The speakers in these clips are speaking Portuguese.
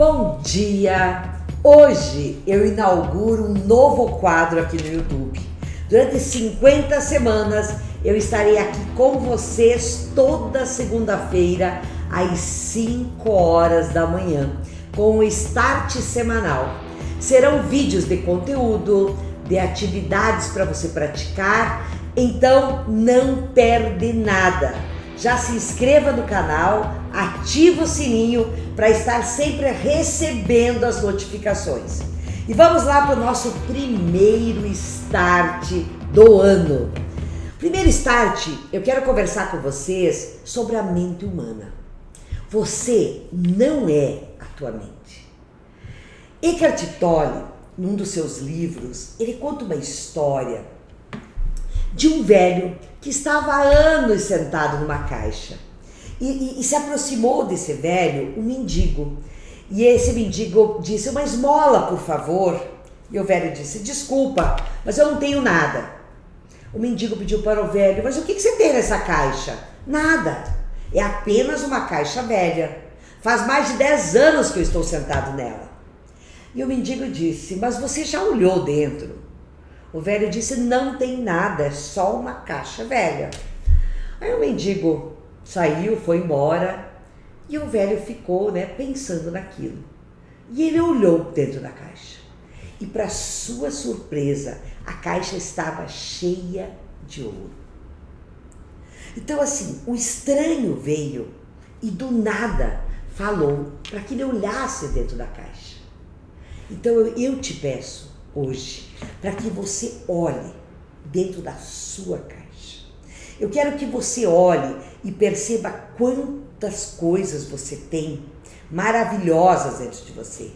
Bom dia! Hoje eu inauguro um novo quadro aqui no YouTube. Durante 50 semanas eu estarei aqui com vocês toda segunda-feira às 5 horas da manhã com o Start semanal. Serão vídeos de conteúdo, de atividades para você praticar, então não perde nada. Já se inscreva no canal, ativa o sininho para estar sempre recebendo as notificações. E vamos lá para o nosso primeiro Start do ano. Primeiro Start, eu quero conversar com vocês sobre a mente humana. Você não é a tua mente. Eckhart Tolle, num dos seus livros, ele conta uma história de um velho que estava há anos sentado numa caixa e se aproximou desse velho um mendigo. E esse mendigo disse: uma esmola, por favor. E o velho disse: desculpa, mas eu não tenho nada. O mendigo pediu para o velho: mas o que você tem nessa caixa? Nada, é apenas uma caixa velha. Faz mais de 10 anos que eu estou sentado nela. E o mendigo disse: mas você já olhou dentro? O velho disse: não tem nada, é só uma caixa velha. Aí o mendigo saiu, foi embora, e o velho ficou, pensando naquilo. E ele olhou dentro da caixa. E para sua surpresa, a caixa estava cheia de ouro. Então assim, o estranho veio e do nada falou para que ele olhasse dentro da caixa. Então eu te peço hoje para que você olhe dentro da sua caixa. Eu quero que você olhe e perceba quantas coisas você tem maravilhosas dentro de você.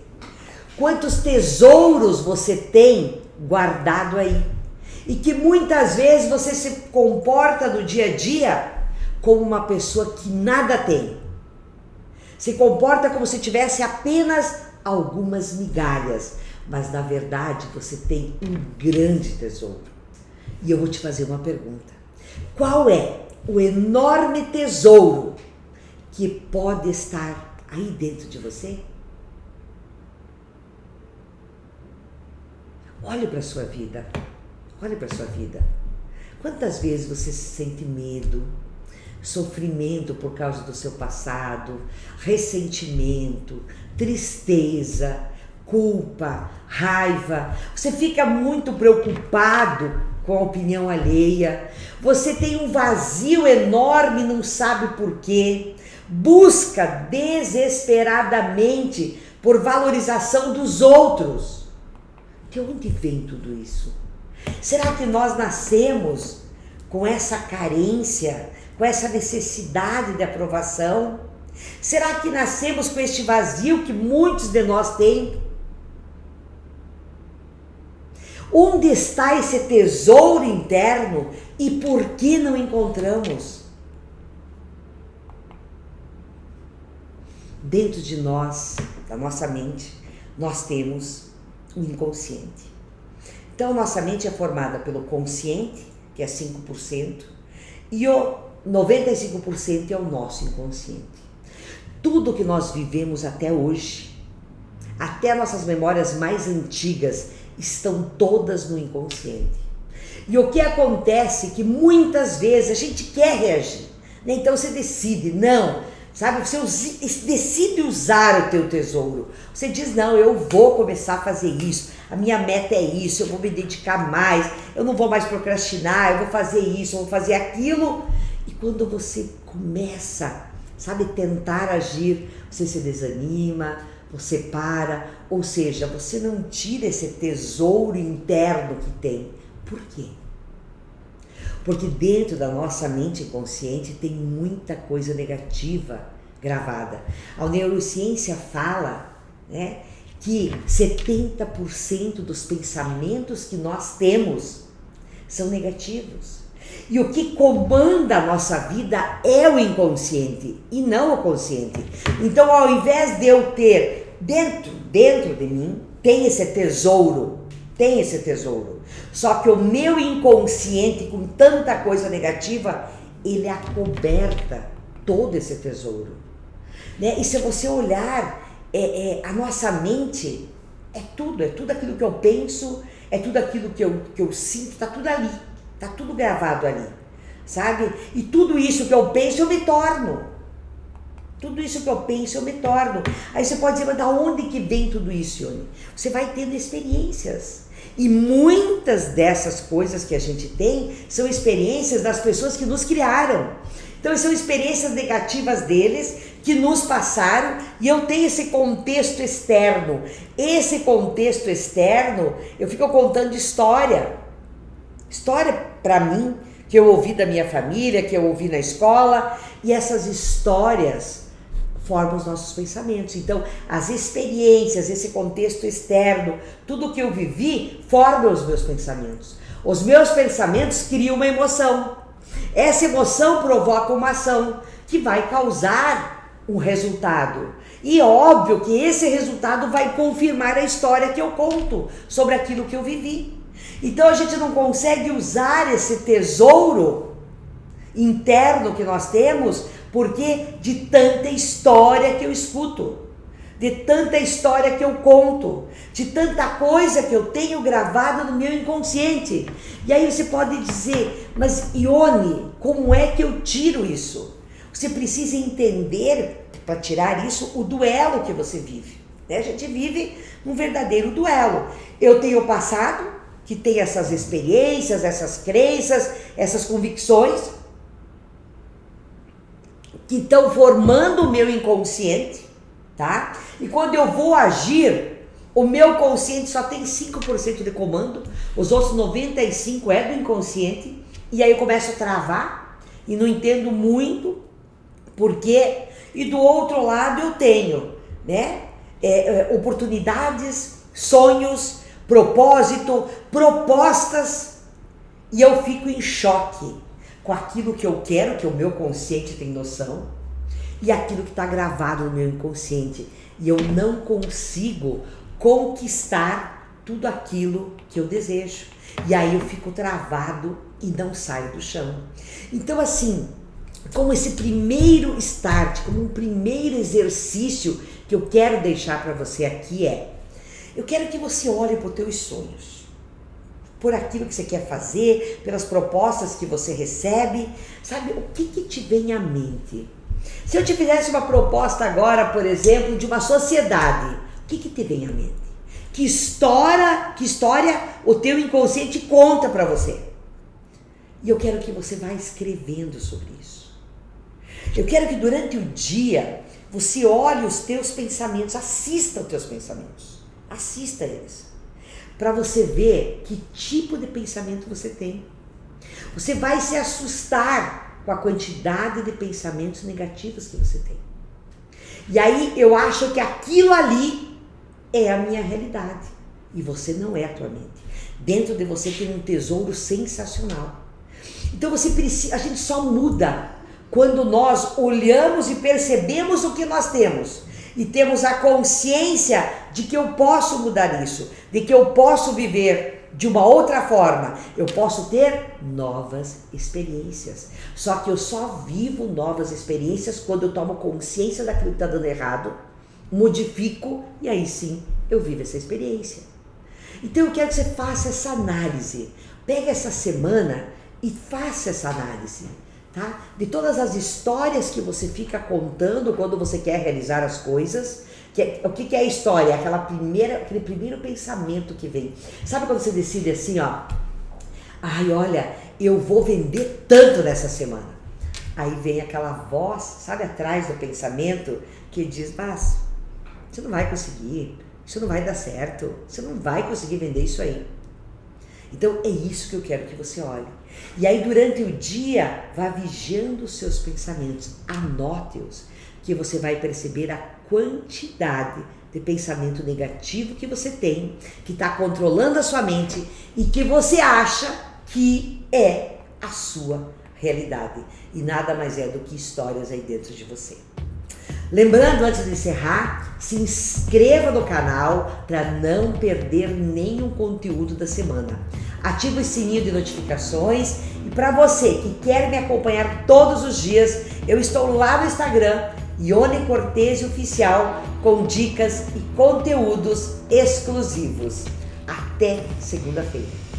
Quantos tesouros você tem guardado aí. E que muitas vezes você se comporta no dia a dia como uma pessoa que nada tem. Se comporta como se tivesse apenas algumas migalhas. Mas na verdade você tem um grande tesouro. E eu vou te fazer uma pergunta. Qual é o enorme tesouro que pode estar aí dentro de você? Olhe para a sua vida. Olhe para a sua vida. Quantas vezes você sente medo, sofrimento por causa do seu passado, ressentimento, tristeza, culpa, raiva? Você fica muito preocupado com a opinião alheia, você tem um vazio enorme, não sabe por quê, busca desesperadamente por valorização dos outros. De onde vem tudo isso? Será que nós nascemos com essa carência, com essa necessidade de aprovação? Será que nascemos com este vazio que muitos de nós têm? Onde está esse tesouro interno e por que não encontramos? Dentro de nós, da nossa mente, nós temos o inconsciente. Então, nossa mente é formada pelo consciente, que é 5%, e o 95% é o nosso inconsciente. Tudo que nós vivemos até hoje, até nossas memórias mais antigas, estão todas no inconsciente. E o que acontece é que muitas vezes a gente quer reagir, Então você decide, você decide usar o teu tesouro. Você diz, não, eu vou começar a fazer isso, a minha meta é isso, eu vou me dedicar mais, eu não vou mais procrastinar, eu vou fazer isso, eu vou fazer aquilo. E quando você começa, tentar agir, você se desanima, você para, ou seja, você não tira esse tesouro interno que tem. Por quê? Porque dentro da nossa mente inconsciente tem muita coisa negativa gravada. A neurociência fala, que 70% dos pensamentos que nós temos são negativos. E o que comanda a nossa vida é o inconsciente e não o consciente. Então, ao invés de eu ter dentro de mim, tem esse tesouro. Só que o meu inconsciente, com tanta coisa negativa, ele acoberta todo esse tesouro. E se você olhar, a nossa mente é tudo aquilo que eu penso, é tudo aquilo que eu sinto, tá tudo ali, tá tudo gravado ali, sabe? E tudo isso que eu penso, eu me torno. Tudo isso que eu penso, eu me torno. Aí você pode dizer, mas da onde que vem tudo isso, Ione? Você vai tendo experiências. E muitas dessas coisas que a gente tem são experiências das pessoas que nos criaram. Então são experiências negativas deles que nos passaram, e eu tenho esse contexto externo. Esse contexto externo, eu fico contando história. História para mim, que eu ouvi da minha família, que eu ouvi na escola, e essas histórias formam os nossos pensamentos. Então, as experiências, esse contexto externo, tudo que eu vivi, forma os meus pensamentos. Os meus pensamentos criam uma emoção. Essa emoção provoca uma ação que vai causar um resultado. E óbvio que esse resultado vai confirmar a história que eu conto sobre aquilo que eu vivi. Então, a gente não consegue usar esse tesouro interno que nós temos, porque de tanta história que eu escuto, de tanta história que eu conto, de tanta coisa que eu tenho gravada no meu inconsciente. E aí você pode dizer, mas Ione, como é que eu tiro isso? Você precisa entender, para tirar isso, o duelo que você vive. Né? A gente vive um verdadeiro duelo. Eu tenho o passado, que tem essas experiências, essas crenças, essas convicções, que estão formando o meu inconsciente, tá? E quando eu vou agir, o meu consciente só tem 5% de comando, os outros 95% é do inconsciente, e aí eu começo a travar, e não entendo muito por quê. E do outro lado eu tenho, né, oportunidades, sonhos, propósito, propostas, e eu fico em choque com aquilo que eu quero, que o meu consciente tem noção, e aquilo que está gravado no meu inconsciente. E eu não consigo conquistar tudo aquilo que eu desejo. E aí eu fico travado e não saio do chão. Então, assim, como esse primeiro start, como um primeiro exercício que eu quero deixar para você aqui eu quero que você olhe para os teus sonhos, por aquilo que você quer fazer, pelas propostas que você recebe, sabe? O que te vem à mente? Se eu te fizesse uma proposta agora, por exemplo, de uma sociedade, o que te vem à mente? Que história o teu inconsciente conta para você? E eu quero que você vá escrevendo sobre isso. Eu quero que durante o dia você olhe os teus pensamentos, assista os teus pensamentos, assista eles, para você ver que tipo de pensamento você tem. Você vai se assustar com a quantidade de pensamentos negativos que você tem. E aí eu acho que aquilo ali é a minha realidade. E você não é a tua mente. Dentro de você tem um tesouro sensacional. Então você precisa, a gente só muda quando nós olhamos e percebemos o que nós temos. E temos a consciência de que eu posso mudar isso, de que eu posso viver de uma outra forma, eu posso ter novas experiências. Só que eu só vivo novas experiências quando eu tomo consciência daquilo que está dando errado, modifico e aí sim eu vivo essa experiência. Então eu quero que você faça essa análise. Pega essa semana e faça essa análise. Tá? De todas as histórias que você fica contando quando você quer realizar as coisas. O que é a história? Aquele primeiro pensamento que vem. Sabe quando você decide assim, ó? Ai, olha, eu vou vender tanto nessa semana. Aí vem aquela voz, sabe, atrás do pensamento, que diz, mas você não vai conseguir, isso não vai dar certo, você não vai conseguir vender isso aí. Então é isso que eu quero que você olhe. E aí durante o dia, vá vigiando os seus pensamentos, anote-os, que você vai perceber a quantidade de pensamento negativo que você tem, que está controlando a sua mente e que você acha que é a sua realidade. E nada mais é do que histórias aí dentro de você. Lembrando, antes de encerrar, se inscreva no canal para não perder nenhum conteúdo da semana. Ative o sininho de notificações e para você que quer me acompanhar todos os dias, eu estou lá no Instagram Ione Cortese Oficial, com dicas e conteúdos exclusivos. Até segunda-feira.